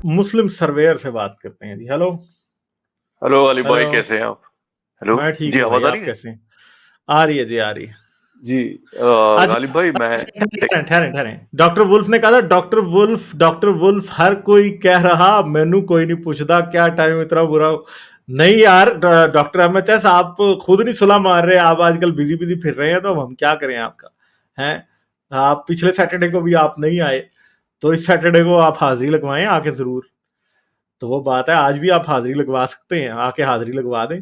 मुस्लिम surveyor से बात करते हैं जी। हेलो। हेलो अली भाई, हेलो। कैसे हैं आप? हेलो। मैं ठीक जी, हूँ भाई, आवाज आ आप रही है? कैसे हैं? आ रही है जी, आ रही है। जी। अच्छा, गालिब भाई, मैं टेक ठहरें ठहरें ठहरें। डॉक्टर वुल्फ ने कहा था, डॉक्टर वुल्फ हर कोई कह रहा, मैनू कोई नहीं पूछता क्या टाइम इतना बुरा हो। नहीं यार, डॉक्टर एमएचएस आप खुद नहीं सुला मार रहे, आप आजकल बिजी बिजी फिर रहे हैं, तो हम क्या करें आपका? हैं? आप पिछले सैटरडे को भी आप नहीं आए, तो इस सैटरडे को आप हाजिरी लगवाएं आके जरूर। तो वो बात है, आज भी आप हाजिरी लगवा सकते हैं, आके हाजिरी लगवा दें।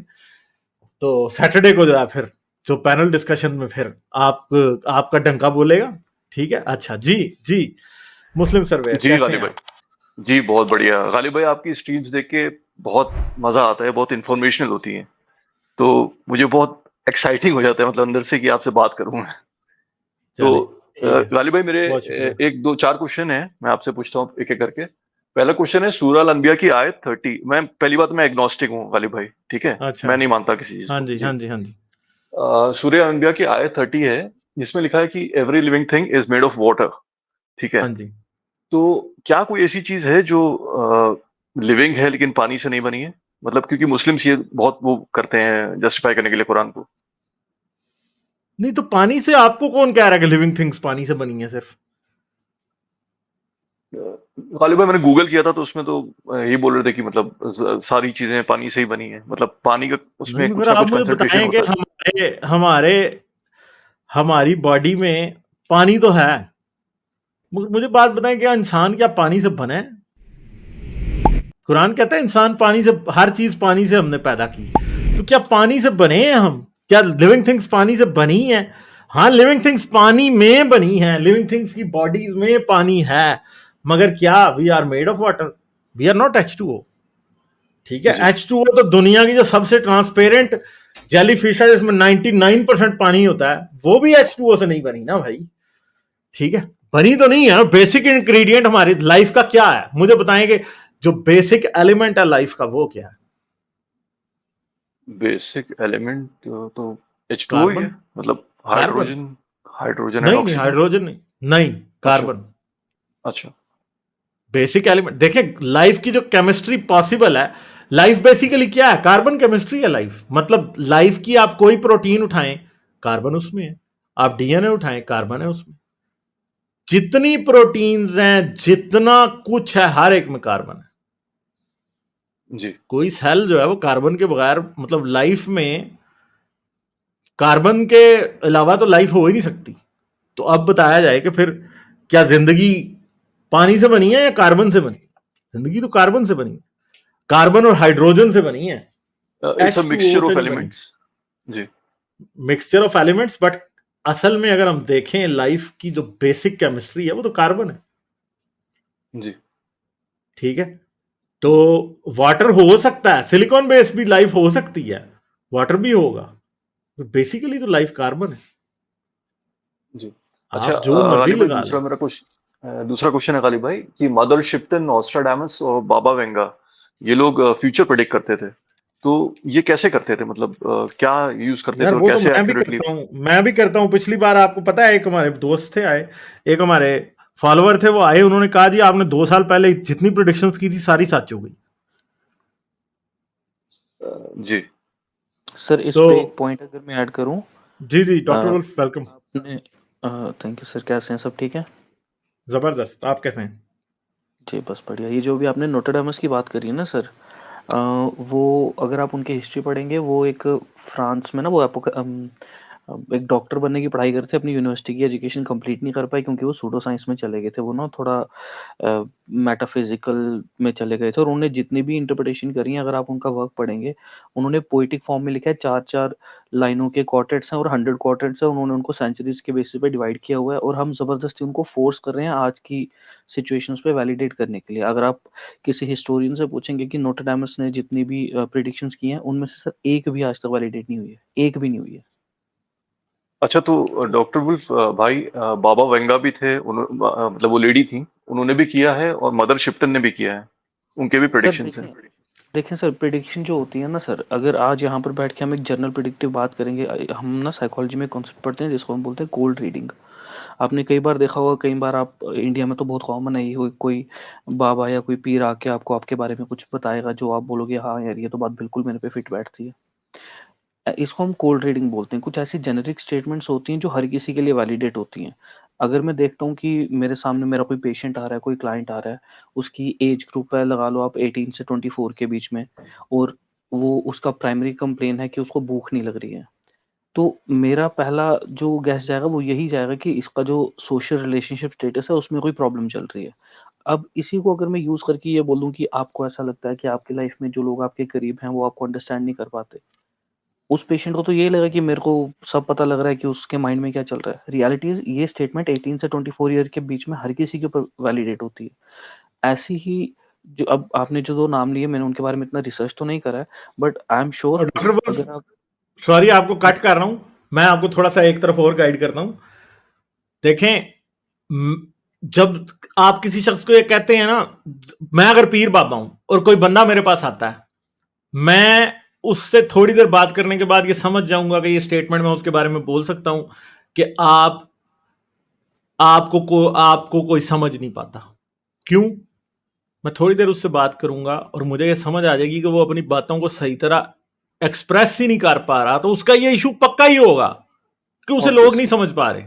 तो सैटरडे को जो है फिर जो पैनल डिस्कशन में फिर आप आपका डंका बोलेगा। ठीक है, अच्छा जी। जी, मुस्लिम सर्वेयर जी कैसे हैं गालिब आप? भाई। जी, बहुत बढ़िया गालिब भाई, आपकी स्ट्रीम्स देख के बहुत मजा आता है, बहुत इंफॉर्मेशनल होती है। तो मुझे बहुत एक्साइटिंग हो जाता है, मतलब अंदर से, कि आपसे बात करूं मैं। तो चलें, ठीक है। गालिब भाई, मेरे बहुत शुक्रिया। एक दो चार क्वेश्चन है, मैं आपसे पूछता हूँ एक एक करके। पहला क्वेश्चन है सूरह अल अंबिया की आयत 30। मैं पहली बात, मैं एग्नोस्टिक हूँ गालिब भाई, ठीक है? अच्छा। मैं नहीं मानता किसी चीज हाँ को जी, जी। हाँ जी, हाँ जी। सूर्य अंबिया की आयत 30 है, जिसमें लिखा है कि every living thing is made of water. ठीक है? हाँ जी। तो क्या कोई ऐसी चीज है जो लिविंग है लेकिन पानी से नहीं बनी है? मतलब क्योंकि मुस्लिम्स ये बहुत वो करते हैं जस्टिफाई करने के लिए कुरान को। नहीं तो पानी से आपको कौन कह रहा है कि लिविंग थिंग्स पानी से बनी है सिर्फ? गालिब भाई, मैंने गूगल किया था तो उसमें तो ये बोल रहे थे कि मतलब सारी चीजें पानी से ही बनी है, मतलब पानी का नहीं, उसमें मगर कुछ ना आप कुछ मुझे कंसंट्रेशन बताएं कि होता है। हमारे हमारे हमारी बॉडी में पानी तो है। मुझे बात बताएं, क्या इंसान क्या पानी से बना है? कुरान कहता है इंसान पानी से, हर चीज पानी से हमने पैदा की। तो क्या पानी से बने हैं हम? क्या लिविंग थिंग्स पानी से बनी है? हाँ, लिविंग थिंग्स पानी में बनी है, लिविंग थिंग्स की बॉडीज में पानी है। मगर क्या we are made of water? We are not H2O। ठीक है, जी। H2O तो दुनिया की जो सबसे ट्रांसपेरेंट जेली फिश है, जिसमें 99% पानी होता है, वो भी H2O से नहीं बनी ना भाई। ठीक है, बनी तो नहीं है ना। बेसिक इंग्रेडिएंट हमारी लाइफ का क्या है, मुझे बताएंगे? जो बेसिक एलिमेंट है लाइफ का, वो क्या है? बेसिक एलिमेंट तो H2O ही कार्बन। है, मतलब कार्बन। हाइड्रोजन। हाइड्रोजन एंड नहीं नहीं, ऑक्सीजन। हाइड्रोजन नहीं। नहीं, अच्छा। कार्बन। अच्छा। बेसिक एलिमेंट देखें, लाइफ की जो केमिस्ट्री पॉसिबल है, लाइफ बेसिकली क्या है? कार्बन केमिस्ट्री है लाइफ। मतलब लाइफ की आप कोई प्रोटीन उठाएं, कार्बन उसमें है। आप डीएनए उठाएं, कार्बन है उसमें। जितनी प्रोटीन्स हैं, जितना कुछ है, हर एक में कार्बन है। जी। कोई सेल जो है वो कार्बन के बगैर, मतलब लाइफ में कार्बन के अलावा तो लाइफ हो ही नहीं सकती। तो अब बताया जाए कि फिर क्या जिंदगी पानी से बनी है या कार्बन से बनी? जिंदगी तो कार्बन से बनी है, कार्बन और हाइड्रोजन से बनी है। इट्स अ H2O मिक्सचर से ऑफ नहीं बनी। एलिमेंट्स। जी। मिक्सचर ऑफ एलिमेंट्स, बट असल में अगर हम देखें लाइफ की जो बेसिक केमिस्ट्री है, वो तो कार्बन है। जी। ठीक है, तो वाटर हो सकता है, सिलिकॉन बेस्ड भी लाइफ हो सकती है, वाटर भी होगा। तो बेसिकली तो लाइफ कार्बन है। जी। अच्छा, आप जो मर्जी गालिब भाई, लगा लें। दूसरा क्वेश्चन है गालिब भाई, कि मदर शिप्टन, नॉस्ट्राडामस और बाबा वेंगा, ये लोग फ्यूचर प्रेडिक्ट करते थे। तो ये कैसे करते थे, मतलब क्या यूज करते यार थे और वो तो कैसे मैं भी एक्यूरेटली? करता हूँ, मैं भी करता हूँ। पिछली बार आपको पता है, एक हमारे दोस्त थे आए, एक हमारे फॉलोअर थे, वो आए, उन्होंने कहा जी आपने 2 साल पहले जितनी प्रोडिक्शंस की थी सारी सच हो गई। जी। सर इस तो पे एक पॉइंट अगर मैं ऐड करूं। जी जी, डॉक्टर अ, वुल्फ वेलकम। आपने थैंक यू सर, कैसे हैं? सब ठीक है? जबरदस्त, आप कैसे हैं? जी बस बढ़िया। ये जो भी आपने नोट्रेडामस की बात करी है ना सर, अ, वो अगर आप उनकी हिस्ट्री पढ़ेंगे, वो एक फ्रांस में ना, वो एक डॉक्टर बनने की पढ़ाई करते थे, अपनी यूनिवर्सिटी की एजुकेशन कंप्लीट नहीं कर पाए क्योंकि वो सूडो साइंस में चले गए थे। वो ना थोड़ा मेटाफिजिकल में चले गए थे, और उन्होंने जितनी भी इंटरप्रिटेशन करी है, अगर आप उनका वर्क पढ़ेंगे, उन्होंने पोइटिक फॉर्म में लिखा है। 4-4 लाइनों के क्वार्टेट्स हैं और 100 क्वार्टेट्स हैं। उन्होंने उनको सेंचुरीज के बेसिस पे डिवाइड किया हुआ है, और हम ज़बरदस्ती उनको फोर्स कर रहे हैं आज की सिचुएशंस पे वैलिडेट करने के लिए। अगर आप किसी हिस्टोरियन से पूछेंगे कि नोस्ट्राडामस ने जितनी भी प्रिडिक्शंस की हैं, उनमें से सर एक भी आज तक वैलिडेट नहीं हुई है, एक भी नहीं हुई है। अच्छा, तो डॉक्टर वुल्फ भाई, बाबा वेंगा भी थे, मतलब वो लेडी थी, उन्होंने भी किया है, और मदर शिप्टन ने भी किया है, उनके भी सर प्रेडिक्शंस हैं। देखें, देखें सर, प्रिडिक्शन जो होती है ना सर, अगर आज यहाँ पर बैठ के हम एक जनरल प्रिडिक्टिव बात करेंगे, हम ना साइकोलॉजी में कॉन्सेप्ट पढ़ते हैं जिसको हम बोलते हैं कोल्ड रीडिंग। आपने कई बार देखा होगा, कई बार आप इंडिया में तो बहुत कॉमन है ये, कोई बाबा या कोई पीर आके आपको आपके बारे में कुछ बताएगा जो आप बोलोगे हाँ यार ये तो बात बिल्कुल मेरे पे फिट बैठती है। इसको हम कोल्ड रीडिंग बोलते हैं। कुछ ऐसी जेनेरिक स्टेटमेंट्स होती हैं जो हर किसी के लिए वैलिडेट होती हैं। अगर मैं देखता हूँ कि मेरे सामने मेरा कोई पेशेंट आ रहा है, कोई क्लाइंट आ रहा है, उसकी एज ग्रुप है लगा लो आप 18 से 24 के बीच में, और वो उसका प्राइमरी कंप्लेन है कि उसको भूख नहीं लग रही है, तो मेरा पहला जो गैस जाएगा वो यही जाएगा कि इसका जो सोशल रिलेशनशिप स्टेटस है उसमें कोई प्रॉब्लम चल रही है। अब इसी को अगर मैं यूज करके ये बोलूँ कि आपको ऐसा लगता है कि आपकी लाइफ में जो लोग आपके करीब हैं वो आपको अंडरस्टैंड नहीं कर पाते, उस पेशेंट को तो यही लगा कि मेरे को सब पता लग रहा है कि उसके माइंड में क्या चल रहा है। रियलिटी इज ये स्टेटमेंट 18 से 24 ईयर के बीच में हर किसी के ऊपर वैलिडेट होती है। ऐसी ही जो अब आपने जो 2 नाम लिए, मैंने उनके बारे में इतना रिसर्च तो नहीं करा है, बट आई एम श्योर और डॉक्टर वुल्फ, अगर आप सॉरी आपको कट कर रहा हूं, मैं आपको थोड़ा सा एक तरफ और गाइड करता हूं। देखें, जब आप किसी शख्स को ये कहते हैं ना, मैं अगर पीर बाबा हूं और कोई बंदा मेरे पास आता है, मैं उससे थोड़ी देर बात करने के बाद ये समझ जाऊंगा कि ये स्टेटमेंट मैं उसके बारे में बोल सकता हूं कि आपको कोई समझ नहीं पाता। क्यों? मैं थोड़ी देर उससे बात करूंगा और मुझे ये समझ आ जाएगी कि वो अपनी बातों को सही तरह एक्सप्रेस ही नहीं कर पा रहा, तो उसका ये इशू पक्का ही होगा कि उसे लोग नहीं ऑब्वियसली समझ पा रहे।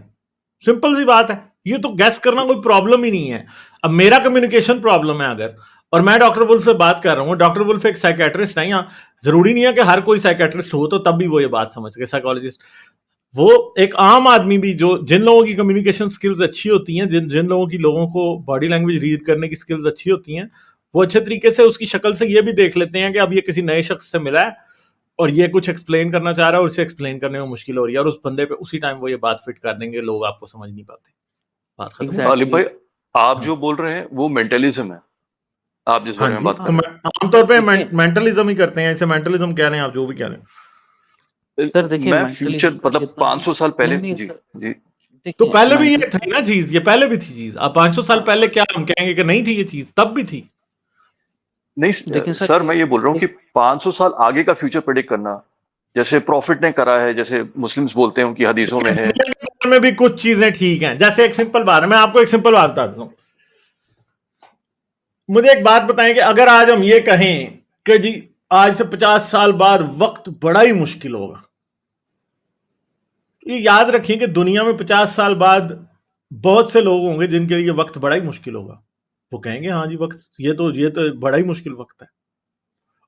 सिंपल सी बात है, ये तो गैस करना कोई प्रॉब्लम ही नहीं है। अब मेरा कम्युनिकेशन प्रॉब्लम है अगर, और मैं डॉक्टर वुल्फ से बात कर रहा हूं, डॉक्टर वुल्फ एक साइकेट्रिस्ट है, यहाँ जरूरी नहीं है कि हर कोई साइकेट्रिस्ट हो तो तब भी वो ये बात समझ सके, साइकोलॉजिस्ट। वो एक आम आदमी भी, जो जिन लोगों की कम्युनिकेशन स्किल्स अच्छी होती हैं, जिन जिन लोगों की लोगों को बॉडी लैंग्वेज रीड करने की स्किल्स अच्छी होती हैं, वो अच्छे तरीके से उसकी शक्ल से ये भी देख लेते हैं कि अब ये किसी नए शख्स से मिला है और ये कुछ एक्सप्लेन करना चाह रहा है और इसे एक्सप्लेन करने में मुश्किल हो रही है, और उस बंदे पे उसी टाइम वो ये बात फिट कर देंगे, लोग आपको समझ नहीं पाते, बात खत्म। गालिब एग्जैक्टली। भाई, आप हाँ जो बोल रहे हैं वो मेंटलिज्म है, आप जिस हाँ बारे में जी, बात तो कर रहे आमतौर पे देखिए मेंटलिज्म ही करते हैं, इसे मेंटलिज्म कह रहे हैं, आप जो भी कह रहे हैं। सर, हैं। देखिए मैं फ्यूचर मेंटलिज्म का मतलब जितना भी 500 साल पहले, नहीं नहीं जी सर, जी। तो देखिए पहले भी ये मेंटल थी ना चीज, ये पहले भी थी चीज। अब 500 साल पहले क्या हम कहेंगे कि नहीं थी ये चीज? तब भी थी। नहीं देखिए सर सर, मैं ये बोल रहा हूँ कि एक 500 साल आगे का फ्यूचर प्रेडिक्ट करना, जैसे प्रॉफिट ने करा है, जैसे मुस्लिम्स बोलते हैं उनकी हदीसों में है। दुनिया के बारे में भी कुछ चीजें ठीक हैं, जैसे एक सिंपल बात है, मैं आपको एक सिंपल बात बताता हूँ। मुझे एक बात बताएं कि अगर आज हम ये कहें कि जी आज से 50 साल बाद वक्त बड़ा ही मुश्किल होगा, ये याद रखिए कि दुनिया में 50 साल बाद बहुत से लोग होंगे जिनके लिए वक्त बड़ा ही मुश्किल होगा। वो कहेंगे हाँ जी वक्त, ये तो बड़ा ही मुश्किल वक्त है।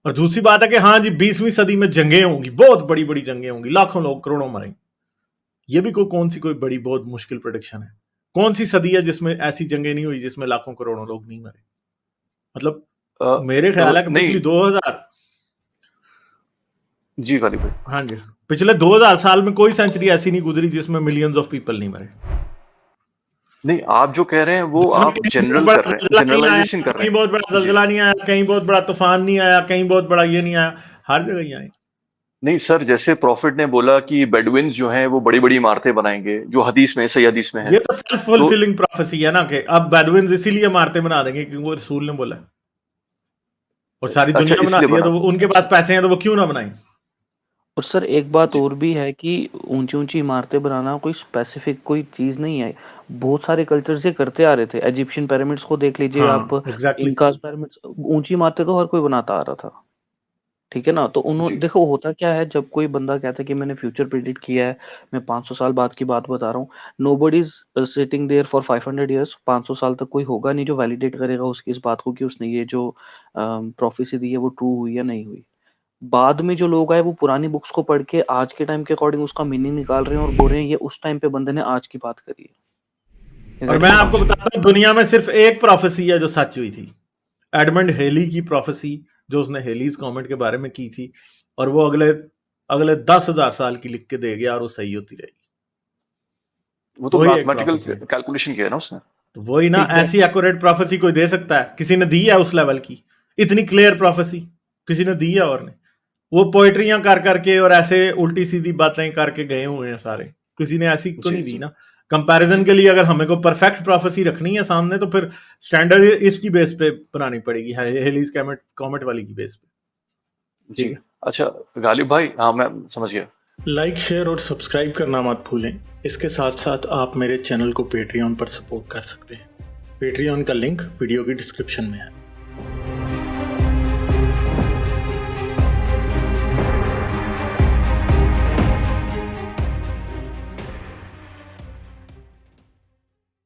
और दूसरी बात है कि हाँ जी 20वीं सदी में जंगें होंगी, बहुत बड़ी बड़ी जंगें होंगी, लाखों लोग, करोड़ों मरेंगे। ये भी कोई बड़ी बहुत मुश्किल प्रोडिक्शन है? कौन सी सदी है जिसमें ऐसी जंगें नहीं हुई जिसमें लाखों करोड़ों लोग नहीं मरे? मतलब अ, मेरे ख्याल है कि नहीं, पिछली 2000, जी गालिब भाई। हाँ जी, पिछले 2000 साल में कोई सेंचुरी ऐसी नहीं गुजरी जिसमें मिलियंस ऑफ पीपल नहीं मरे, नहीं, आप जो कह रहे हैं वो जिसमें आप कहीं बहुत जनरल बड़ा कर रहे हैं, जलजला नहीं आया, जनरलाइजेशन कर रहे कहीं बहुत बड़ा हैं। जी। जलजला नहीं आया, कहीं बहुत बड़ा तूफान नहीं आया, कहीं बहुत बड़ा ये नहीं आया, हर जगह ही आए। नहीं सर, जैसे प्रॉफिट ने बोला कि बेडुइन्स जो हैं वो बड़ी-बड़ी इमारतें बनाएंगे, जो हदीस में, सही हदीस में है। ये तो सेल्फ तो फुलफिलिंग प्रोफेसी है ना, कि अब बेदुइन्स इसीलिए इमारतें बना देंगे क्योंकि वो रसूल ने बोला है, और सारी अच्छा, दुनिया इसलिए बनाती है, बना। तो उनके पास पैसे हैं तो वो क्यों ना बनाए। और सर एक बात जी। और भी है कि ऊंची ऊंची इमारतें बनाना कोई स्पेसिफिक कोई चीज नहीं है। बहुत सारे कल्चर्स ये करते आ रहे थे। इजिप्शियन पिरामिड्स को देख लीजिए आप, हाँ एग्जैक्टली। इनका पिरामिड्स, ऊंची इमारतें तो हर कोई बनाता आ रहा था। ठीक है ना? तो उन्होंने जी। देखो होता क्या है, जब कोई बंदा कहता है कि मैंने फ्यूचर प्रिडिक्ट किया है, मैं 500 साल बाद की बात बता रहा हूँ, nobody is sitting there for 500 years. 500 साल तक कोई होगा नहीं जो वैलिडेट करेगा उसकी इस बात को कि उसने ये जो प्रोफेसी दी है वो ट्रू हुई या नहीं हुई। बाद में जो लोग आए वो पुरानी बुक्स को पढ़ के आज के टाइम के अकॉर्डिंग उसका मीनिंग निकाल रहे हैं और बोल रहे हैं ये उस टाइम पे बंदे ने आज की बात करी है। और दैट्स मैं द आपको फंक्शन। बताता हूँ, दुनिया में सिर्फ एक प्रोफेसी है जो सच हुई थी, एडमंड हेली की प्रोफेसी, जो उसने हेलीज कॉमेट के बारे में की थी, और वो अगले अगले 10,000 साल की लिख के दे गया और वो सही होती रहेगी। वो तो वही एक मैथमेटिकल प्रोफेसी है। कैलकुलेशन किया है ना उसने। तो वही ना, ऐसी एग्जैक्टली। एक्यूरेट प्रोफेसी कोई दे सकता है? किसी ने दी है उस लेवल की, इतनी क्लियर प्रोफेसी किसी ने दी है? और ने वो पोएट्रियां कर करके और ऐसे उल्टी सीधी बातें करके गए हुए हैं सारे, किसी ने ऐसी तो जी नहीं दी जी ना। कंपैरिजन जी के लिए अगर हमें को परफेक्ट प्रोफेसी रखनी है सामने, तो फिर स्टैंडर्ड इसकी बेस पे बनानी पड़ेगी, हेलीज कॉमेट वाली की बेस पे। जी। ठीक है। अच्छा गालिब भाई, हाँ मैं समझ गया। लाइक, शेयर और सब्सक्राइब करना मत भूलें। इसके साथ साथ आप मेरे चैनल को पेट्रियन पर सपोर्ट कर सकते हैं। पेट्रियन का लिंक वीडियो की डिस्क्रिप्शन में है।